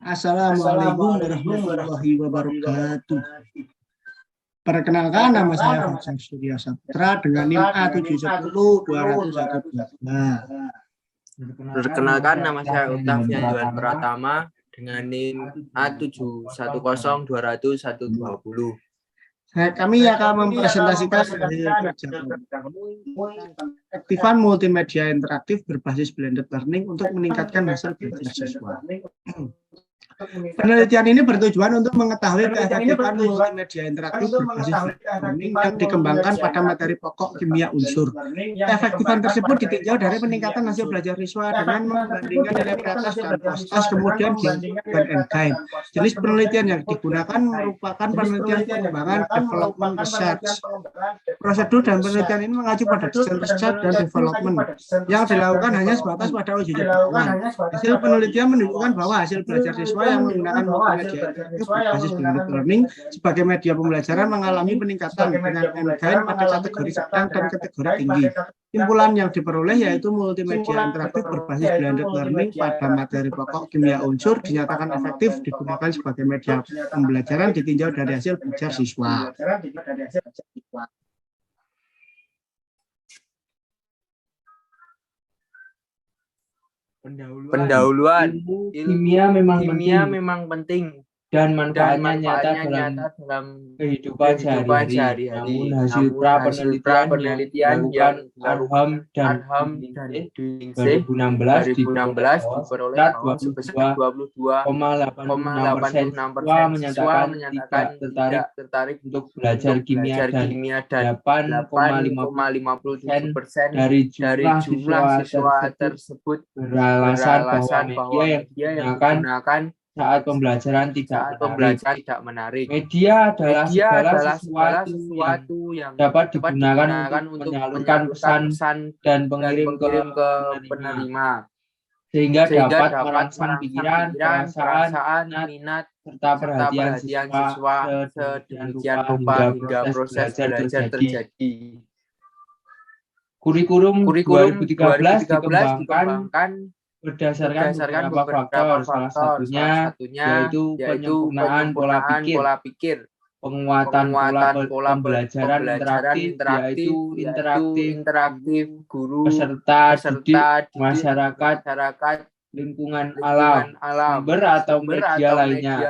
Assalamualaikum warahmatullahi wabarakatuh. Perkenalkan, nama saya Fajar Surya Saputra dengan NIM A710-20122. Perkenalkan, nama saya Octavian Johan Pratama dengan NIM A710-200-120. Kami akan mempresentasikan aktifan multimedia interaktif berbasis blended learning untuk meningkatkan hasil belajar siswa. Penelitian ini bertujuan untuk mengetahui keefektifan multimedia interaktif berbasis learning yang dikembangkan pada materi pokok kimia unsur. Keefektifan tersebut ditinjau dari peningkatan hasil belajar siswa dengan membandingkan nilai pre-test dan post-test, kemudian given and guide. Jenis penelitian yang digunakan merupakan penelitian pengembangan development research. Prosedur dan penelitian ini mengacu pada desain research dan development yang dilakukan hanya sebatas pada uji coba. Hasil penelitian menunjukkan bahwa hasil belajar siswa yang menggunakan multimedia interaktif berbasis blended learning sebagai media pembelajaran mengalami peningkatan dengan endgain pada kategori sedang dan kategori tinggi. Simpulan yang diperoleh yaitu multimedia interaktif berbasis blended learning pada materi pokok kimia unsur dinyatakan efektif digunakan sebagai media pembelajaran ditinjau dari hasil belajar siswa. Pendahuluan, kimia memang penting dan manfaatnya nyata dalam kehidupan sehari-hari. Namun hasil pra-penelitian yang Arham dan Diningsih 2016 diperoleh sebesar 22,86% siswa menyatakan tidak tertarik untuk belajar kimia dan 8,57% dari jumlah siswa tersebut beralasan bahwa media yang digunakan saat pembelajaran tidak menarik. Media adalah segala sesuatu yang dapat digunakan untuk menyalurkan pesan dan mengirim ke penerima, sehingga dapat merangsang pikiran, perasaan, minat, serta perhatian siswa sedemikian rupa hingga proses belajar terjadi. Kurikulum 2013 dikembangkan berdasarkan beberapa faktor, salah satunya yaitu penyempurnaan pola pikir, penguatan pola pembelajaran interaktif, yaitu interaktif guru, peserta didik, masyarakat, lingkungan alam, sumber atau media lainnya,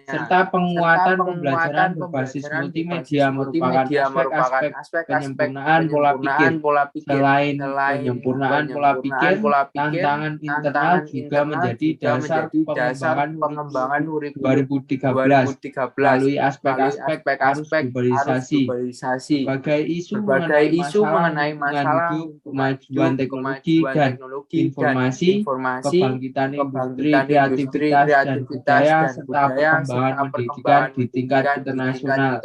serta penguatan pembelajaran berbasis multimedia merupakan aspek penyempurnaan pola pikir. Selain penyempurnaan pola pikir, tantangan internal juga menjadi dasar pengembangan kurikulum 2013 melalui aspek globalisasi. Sebagai isu mengenai masalah kemajuan teknologi dan informasi, kebangkitan industri, kreativitas dan budaya, serta perkembangan pendidikan di tingkat internasional.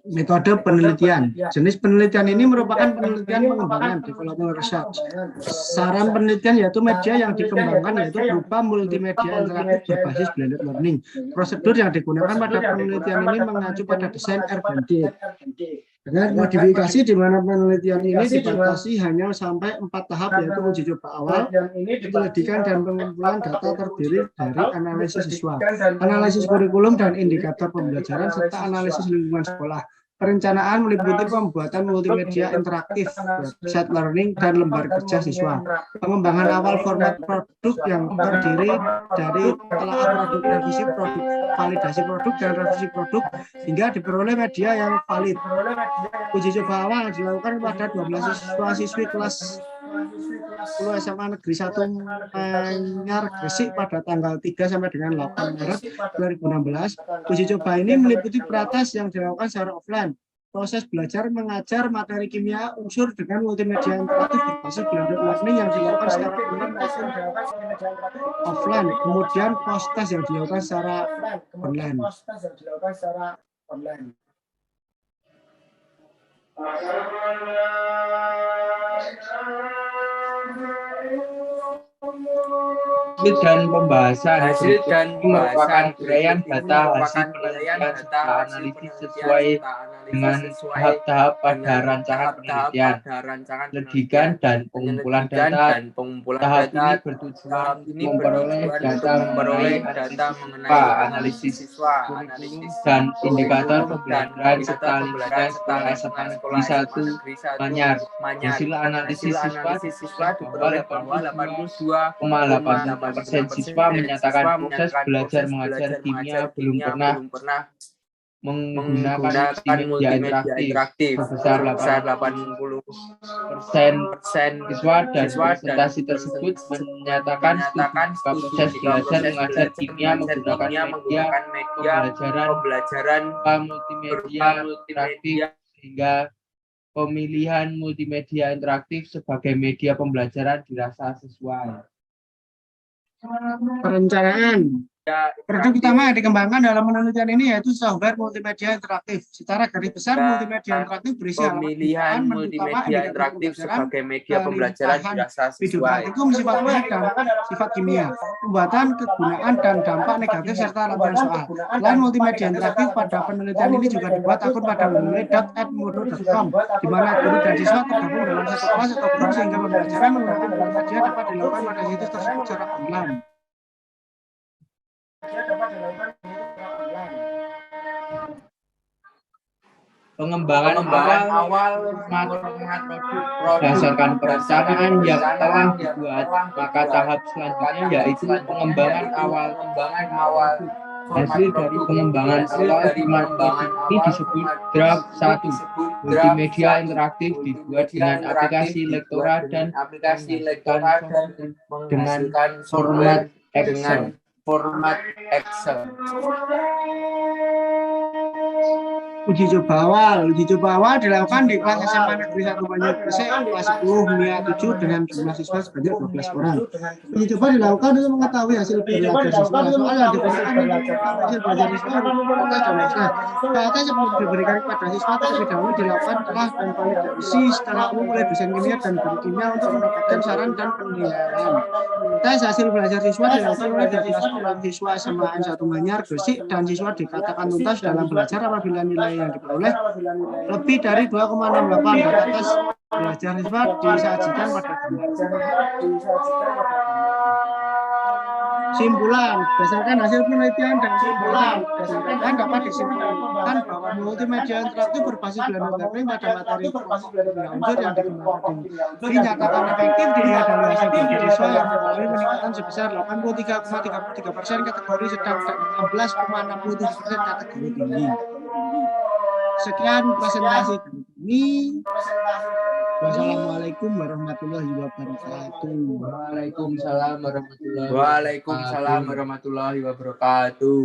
Metode penelitian. Jenis penelitian ini merupakan penelitian pengembangan development research. Saran penelitian yaitu media yang dikembangkan yaitu berupa multimedia interaktif berbasis blended learning. Prosedur yang digunakan pada penelitian ini mengacu pada desain R&D. Dengan modifikasi di mana penelitian ini dibatasi hanya sampai 4 tahap yaitu uji coba awal, penyelidikan dan pengumpulan data terdiri dari analisis siswa, analisis kurikulum dan indikator pembelajaran serta analisis lingkungan sekolah. Perencanaan meliputi pembuatan multimedia interaktif, website learning, dan lembar kerja siswa. Pengembangan awal format produk yang terdiri dari telaah produk, revisi produk, validasi produk, dan revisi produk hingga diperoleh media yang valid. Uji coba awal dilakukan pada 12 siswa-siswi kelas 10 SMA Negeri 1 Manyar Gresik pada tanggal 3 sampai dengan 8 Maret 2016. Uji coba ini meliputi pra-tes yang dilakukan secara offline. Proses belajar mengajar materi kimia unsur dengan multimedia interaktif berbasis blended learning yang dilakukan secara offline. Kemudian post-test yang dilakukan secara online. Hasil dan pembahasan merupakan uraian data hasil penilaian penelitian data serta hasil analisis penelitian sesuai serta analisis dengan sesuai tahap-tahap pada dengan rancangan tahap-tahap penelitian, pada rancangan penyelidikan dan pengumpulan data. dan pengumpulan Tahap data. ini bertujuan Tahap untuk ini memperoleh bertujuan data untuk memperoleh mengenai data analisis mengenai siswa, analisis analisis siswa, kurikulum, analisis dan indikator kurikulum dan pembelajaran serta indikator pembelajaran lingkungan serta sekolah SMA lingkungan Negeri sekolah SMA 1 Negeri 1 Manyar. Manyar. Hasil Hasil analisis siswa analisis siswa diperoleh diperoleh bahwa bahwa 82,85% 82,85% siswa menyatakan proses belajar mengajar kimia belum pernah belum pernah menggunakan multimedia multimedia interaktif. Sebesar 80% 80% siswa dan presentasi tersebut menyatakan setuju jika proses belajar mengajar kimia menggunakan media pembelajaran multimedia interaktif, sehingga pemilihan multimedia interaktif sebagai media pembelajaran dirasa sesuai. Perencanaan. Produk utama yang dikembangkan dalam penelitian ini yaitu software multimedia interaktif. Secara garis besar, multimedia interaktif berisi pemilihan multimedia interaktif sebagai media pembelajaran dirasa video sesuai. praktikum sifat fisik dan sifat kimia, pembuatan, kegunaan, dan dampak negatif serta laporan soal. Selain multimedia interaktif, pada penelitian ini juga dibuat akun pada www.edmodo.com, di mana guru dan siswa tergabung dalam satu kelas atau grup sehingga pembelajaran menggunakan multimedia dapat dilakukan pada situs tersebut secara online. Pengembangan awal berdasarkan perencanaan yang telah dibuat, maka tahap selanjutnya yaitu pengembangan awal. Hasil dari pengembangan awal format ini disebut draft 1. Multimedia interaktif dibuat dengan aplikasi Lektora dan menghasilkan format Excel. Uji coba awal dilakukan di kelas SMA Negeri 1 Manyar Gresik kelas 10 MIA 7 dengan jumlah siswa sebanyak 12 orang. Uji coba dilakukan untuk mengetahui hasil belajar siswa. Soal yang digunakan untuk mengetahui hasil belajar siswa protes dan naskah. Data sebelum diberikan kepada siswa terlebih dahulu dilakukan telah dan validasi secara umum oleh dosen kimia dan guru kimia untuk mendapatkan saran dan penilaian. Tes hasil belajar siswa dilakukan oleh 12 orang siswa SMA N1 Manyar Gresik dan siswa dikatakan tuntas dalam belajar apabila nilai yang diperoleh lebih dari 2,68. Data tes belajar siswa disajikan pada simpulan. Berdasarkan hasil penelitian dan simpulan dapat disimpulkan bahwa multimedia interaktif berbasis blended learning pada materi unsur yang dikembangkan dinyatakan efektif dilihat dari hasil belajar siswa yang mengalami peningkatan sebesar 83,33% kategori sedang dan 16,67% kategori tinggi. Sekian presentasi ini. Wassalamualaikum warahmatullahi wabarakatuh. Waalaikumsalam warahmatullahi wabarakatuh.